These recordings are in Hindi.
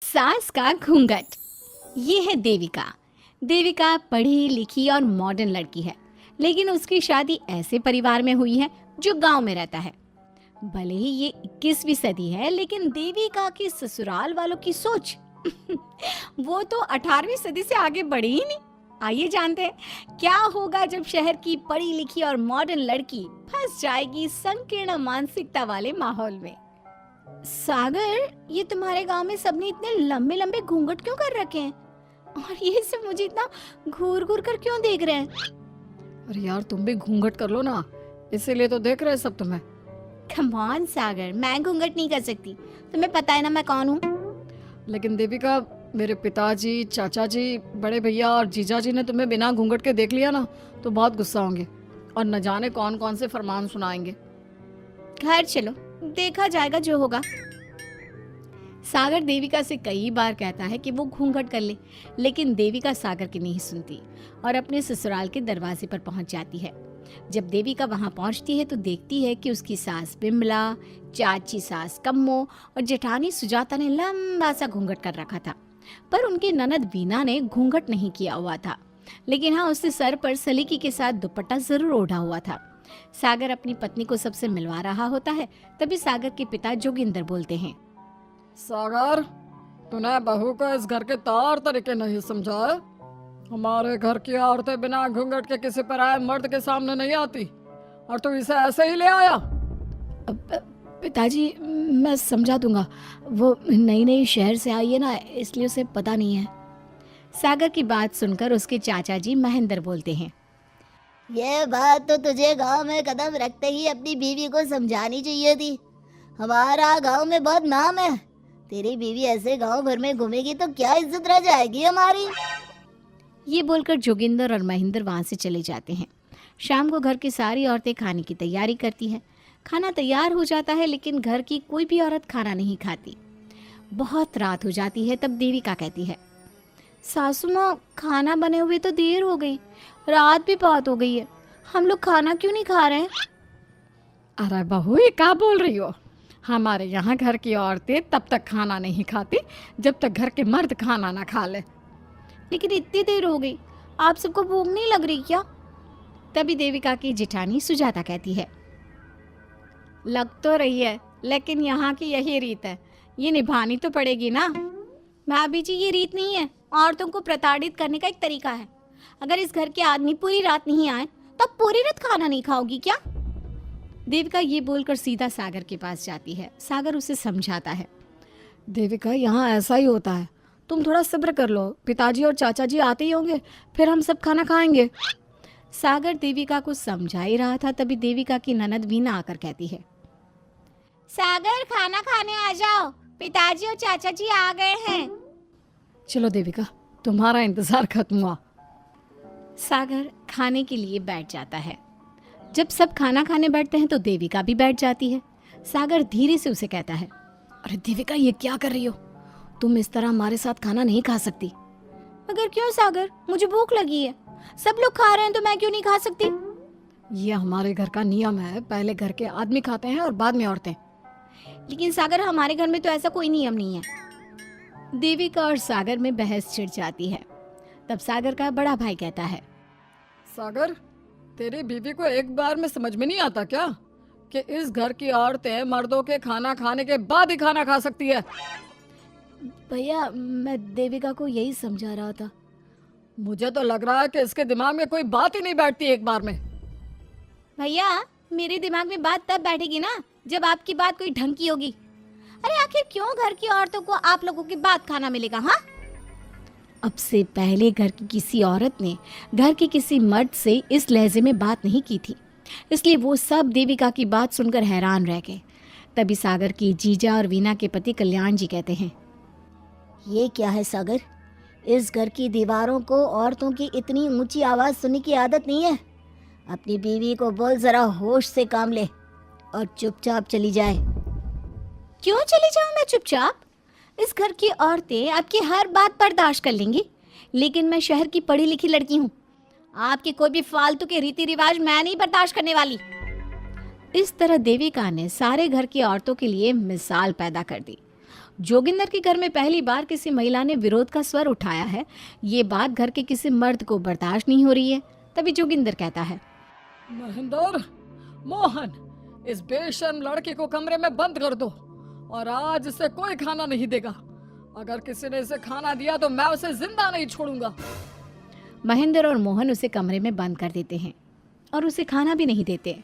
सास का घूंघट। ये है देविका। देविका पढ़ी लिखी और मॉडर्न लड़की है, लेकिन उसकी शादी ऐसे परिवार में हुई है जो गांव में रहता है। भले ही ये 21वीं सदी है, लेकिन देविका की ससुराल वालों की सोच वो तो 18वीं सदी से आगे बढ़ी ही नहीं। आइए जानते हैं क्या होगा जब शहर की पढ़ी लिखी और मॉडर्न लड़की फंस जाएगी संकीर्ण मानसिकता वाले माहौल में। सागर, ये तुम्हारे गांव में सबने इतने लंबे लंबे घूंघट क्यों कर रखे हैं? और ये सब मुझे इतना घूर घूर कर क्यों देख रहे हैं? अरे यार, तुम भी घूंघट कर लो ना, इसीलिए तो देख रहे हैं सब तुम्हें। कम ऑन सागर, मैं घूंघट नहीं कर सकती। तुम्हें पता है ना मैं कौन हूँ। लेकिन देविका, मेरे पिताजी, चाचा जी, बड़े भैया और जीजा जी ने तुम्हें बिना घूंघट के देख लिया ना तो बहुत गुस्सा होंगे और न जाने कौन कौन से फरमान सुनाएंगे। घर चलो, देखा जाएगा जो होगा। सागर देविका से कई बार कहता है कि वो घूंघट कर ले, लेकिन देविका सागर की नहीं सुनती और अपने ससुराल के दरवाजे पर पहुंच जाती है। जब देविका वहां पहुंचती है तो देखती है कि उसकी सास बिमला, चाची सास कम्मो और जेठानी सुजाता ने लंबा सा घूंघट कर रखा था, पर उनकी ननद वीना ने घूंघट नहीं किया हुआ था। लेकिन हाँ, उसने सर पर सलीकी के साथ दुपट्टा जरूर ओढ़ा हुआ था। सागर अपनी पत्नी को सबसे मिलवा रहा होता है, तभी सागर के पिता जोगिंदर बोलते हैं, सागर, तूने बहू को इस घर के तौर तरीके नहीं समझाए। हमारे घर की औरतें बिना घूंघट के किसी पर आए मर्द के सामने नहीं आती और तू इसे ऐसे ही ले आया। पिताजी, मैं समझा दूंगा। वो नई नई शहर से आई है ना, इसलिए उसे पता नहीं है। सागर की बात सुनकर उसके चाचा जी महेंद्र बोलते हैं, ये बात तो तुझे गांव में कदम रखते ही अपनी बीवी को समझानी चाहिए थी। हमारा गांव में बहुत नाम है। तेरी बीवी ऐसे गांव भर में घूमेगी तो क्या इज्जत रह जाएगी हमारी। ये बोलकर जोगिंदर और महेंद्र वहां से चले जाते हैं। शाम को घर की सारी औरतें खाने की तैयारी करती हैं। खाना तैयार हो जाता है, लेकिन घर की कोई भी औरत खाना नहीं खाती। बहुत रात हो जाती है, तब देविका कहती है, सासू माँ, खाना बने हुए तो देर हो गई, रात भी बहुत हो गई है, हम लोग खाना क्यों नहीं खा रहे हैं? अरे बहू, ये क्या बोल रही हो? हमारे यहाँ घर की औरतें तब तक खाना नहीं खाती जब तक घर के मर्द खाना ना खा ले। लेकिन इतनी देर हो गई, आप सबको भूख नहीं लग रही क्या? तभी देविका की जेठानी सुजाता कहती है, लग तो रही है, लेकिन यहाँ की यही रीत है, ये निभानी तो पड़ेगी ना। भाभी जी, ये रीत नहीं है, औरतों को प्रताड़ित करने का एक तरीका है। अगर इस घर के आदमी पूरी रात नहीं आए तो आप पूरी रात खाना नहीं खाओगी क्या? देविका ये बोलकर सीधा सागर के पास जाती है। सागर उसे समझाता है, देविका, यहाँ ऐसा ही होता है, तुम थोड़ा सब्र कर लो, पिताजी और चाचा जी आते ही होंगे, फिर हम सब खाना खाएंगे। सागर देविका को समझा ही रहा था, तभी देविका की ननद वीना आकर कहती है, सागर, खाना खाने आ जाओ, पिताजी और चाचा जी आ गए हैं। चलो देविका, तुम्हारा इंतजार खत्म हुआ। सागर खाने के लिए बैठ जाता है। जब सब खाना खाने बैठते हैं तो देविका भी बैठ जाती है। सागर धीरे से उसे कहता है, अरे देविका, ये क्या कर रही हो? तुम इस तरह हमारे साथ खाना नहीं खा सकती। मगर क्यों सागर, मुझे भूख लगी है, सब लोग खा रहे हैं तो मैं क्यों नहीं खा सकती? ये हमारे घर का नियम है, पहले घर के आदमी खाते हैं और बाद में औरतें। लेकिन सागर, हमारे घर में तो ऐसा कोई नियम नहीं है। देविका और सागर में बहस छिड़ जाती है। तब सागर का बड़ा भाई कहता है, सागर, तेरी बीवी को एक बार में समझ में नहीं आता क्या कि इस घर की औरतें मर्दों के खाना खाने के बाद ही खाना खा सकती है? भैया, मैं देविका को यही समझा रहा था। मुझे तो लग रहा है कि इसके दिमाग में कोई बात ही नहीं बैठती एक बार में। भैया, मेरे दिमाग में बात तब बैठेगी ना जब आपकी बात कोई ढंग की होगी। अरे आखिर क्यों घर की औरतों को आप लोगों की बात खाना मिलेगा? हाँ, अब से पहले घर की किसी औरत ने घर के किसी मर्द से इस लहजे में बात नहीं की थी, इसलिए वो सब देविका की बात सुनकर हैरान रह गए। तभी सागर की जीजा और वीना के पति कल्याण जी कहते हैं, ये क्या है सागर, इस घर की दीवारों को औरतों की इतनी ऊंची आवाज सुनने की आदत नहीं है। अपनी बीवी को बोल जरा होश से काम ले और चुपचाप चली जाए। क्यों चली जाऊं मैं चुपचाप? इस घर की औरतें आपकी हर बात बर्दाश्त कर लेंगी, लेकिन मैं शहर की पढ़ी लिखी लड़की हूँ। आपके कोई भी फालतू के रीति रिवाज मैं नहीं बर्दाश्त करने वाली। इस तरह देविका ने सारे घर की औरतों के लिए मिसाल पैदा कर दी। जोगिंदर के घर में पहली बार किसी महिला ने विरोध का स्वर उठाया है, ये बात घर के किसी मर्द को बर्दाश्त नहीं हो रही है। तभी जोगिंदर कहता है, महेंद्र, मोहन, इस बेशर्म लड़के को कमरे में बंद कर दो और आज इसे कोई खाना नहीं देगा। अगर किसी ने इसे खाना दिया तो मैं उसे जिंदा नहीं छोड़ूंगा। महेंद्र और मोहन उसे कमरे में बंद कर देते हैं और उसे खाना भी नहीं देते।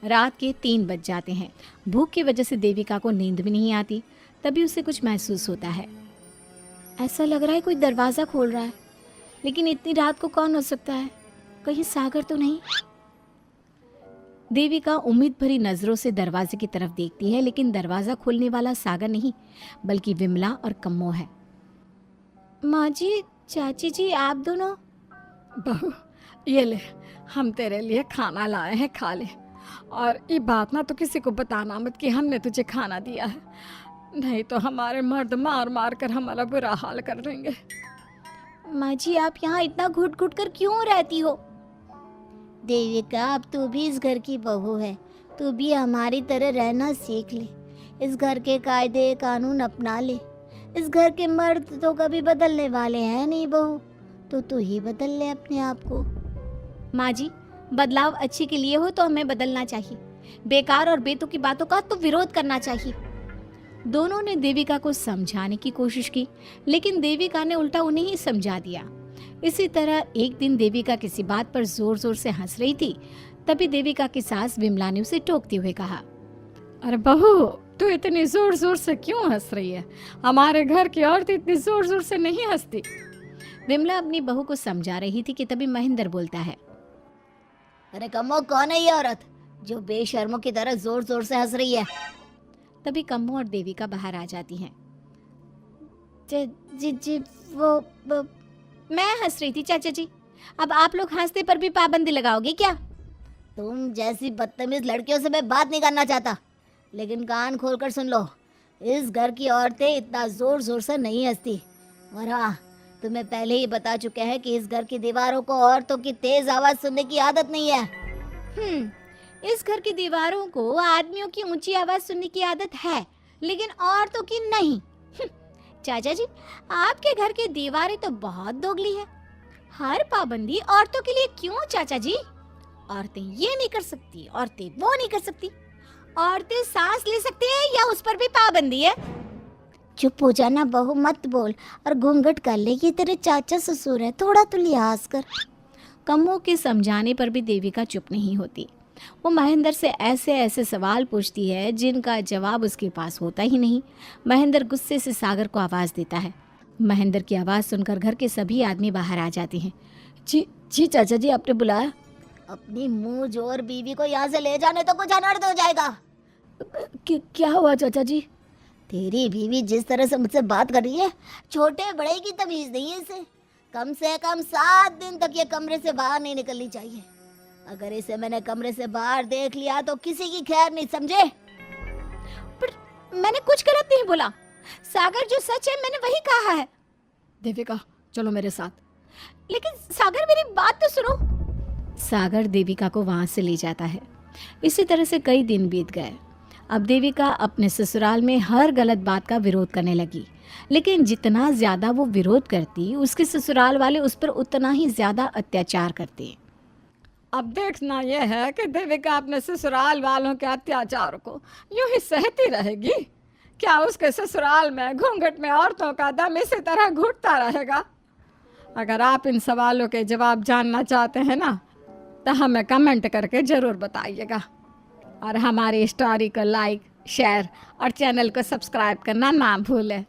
रात के 3 बज जाते हैं। भूख की वजह से देविका को नींद भी नहीं आती। तभी उसे कुछ महसूस होता है। ऐसा लग रहा है कोई दरवाज़ा खोल रहा है, लेकिन इतनी रात को कौन हो सकता है? कहीं सागर तो नहीं? देविका उम्मीद भरी नजरों से दरवाजे की तरफ देखती है, लेकिन दरवाज़ा खोलने वाला सागर नहीं बल्कि विमला और कम्मो है। माँ जी, चाची जी, आप दोनों? बहू, ये ले, हम तेरे लिए खाना लाए हैं, खा ले। और ये बात ना तो किसी को बताना मत कि हमने तुझे खाना दिया है, नहीं तो हमारे मर्द मार मार कर हमारा बुरा हाल कर देंगे। माँ जी, आप यहाँ इतना घुट घुट कर क्यों रहती हो? देविका, अब तू भी इस घर की बहू है, तू भी हमारी तरह रहना सीख ले। इस घर के कायदे कानून अपना ले। इस घर के मर्द तो कभी बदलने वाले हैं नहीं बहू, तो तू ही बदल ले अपने आप को। माँ जी, बदलाव अच्छे के लिए हो तो हमें बदलना चाहिए। बेकार और बेतुकी बातों का तो विरोध करना चाहिए। दोनों ने देविका को समझाने की कोशिश की, लेकिन देविका ने उल्टा उन्हें ही समझा दिया। इसी तरह एक दिन देविका किसी बात पर जोर जोर से हंस रही थी। तभी देविका की सास विमला ने उसे टोकते हुए कहा, अरे बहू, तू इतनी जोर जोर से क्यों हंस रही है? हमारे घर की औरत इतनी जोर जोर से नहीं हंसती। विमला अपनी बहू को समझा रही थी कि तभी महेंद्र बोलता है, अरे कम्मो, कौन है ये औरत जो बेशर्मों की तरह जोर जोर से हंस रही है? तभी कम्मो और देविका बाहर आ जाती हैं। जी जी, वो मैं हंस रही थी चाचा जी। अब आप लोग हंसने पर भी पाबंदी लगाओगे क्या? तुम जैसी बदतमीज लड़कियों से मैं बात नहीं करना चाहता, लेकिन कान खोलकर सुन लो, इस घर की औरतें इतना जोर जोर से नहीं हंसती। और हाँ, तुम्हें पहले ही बता चुके हैं कि इस घर की दीवारों को औरतों की तेज आवाज सुनने की आदत नहीं है। इस घर की दीवारों को आदमियों की ऊंची आवाज सुनने की आदत है, लेकिन औरतों की नहीं। चाचा जी, आपके घर की दीवारें तो बहुत दोगली है। हर पाबंदी औरतों के लिए क्यों चाचा जी? औरतें ये नहीं कर सकती, औरतें वो नहीं कर सकती। औरतें सांस ले सकती हैं या उस पर भी पाबंदी है? चुप हो जाना बहू, मत बोल और घूंघट कर ले। ये तेरे चाचा ससुर है, थोड़ा तो लिहाज कर। कम्मो के समझाने पर भी देविका चुप नहीं होती। वो महेंद्र से ऐसे ऐसे सवाल पूछती है जिनका जवाब उसके पास होता ही नहीं। महेंद्र गुस्से से सागर को आवाज़ देता है। महेंद्र की आवाज़ सुनकर घर के सभी आदमी बाहर आ जाते हैं। जी जी चाचा जी, आपने बुलाया? अपनी मुंह जोर बीवी को यहाँ से ले जाने तो कुछ अनर्थ हो जाएगा। क्या हुआ चाचा जी? तेरी बीवी जिस तरह से मुझसे बात कर रही है, छोटे बड़े की तमीज नहीं है इसे। कम से कम 7 दिन तक ये कमरे से बाहर नहीं निकलनी चाहिए। अगर इसे मैंने कमरे से बाहर देख लिया तो किसी की खैर नहीं, समझे? पर मैंने कुछ गलत नहीं बोला। सागर जो सच है मैंने वही कहा है। देविका, चलो मेरे साथ। लेकिन सागर, मेरी बात तो सुनो। सागर देविका को वहां से ले जाता है। इसी तरह से कई दिन बीत गए। अब देविका अपने ससुराल में हर गलत बात का विरोध करने लगी, लेकिन जितना ज्यादा वो विरोध करती, उसके ससुराल वाले उस पर उतना ही ज्यादा अत्याचार करते। अब देखना यह है कि देविका अपने ससुराल वालों के अत्याचार को यूं ही सहती रहेगी। क्या उसके ससुराल में घूंघट में औरतों का दम इसी तरह घुटता रहेगा? अगर आप इन सवालों के जवाब जानना चाहते हैं ना, तो हमें कमेंट करके ज़रूर बताइएगा। और हमारी स्टोरी को लाइक, शेयर और चैनल को सब्सक्राइब करना ना भूलें।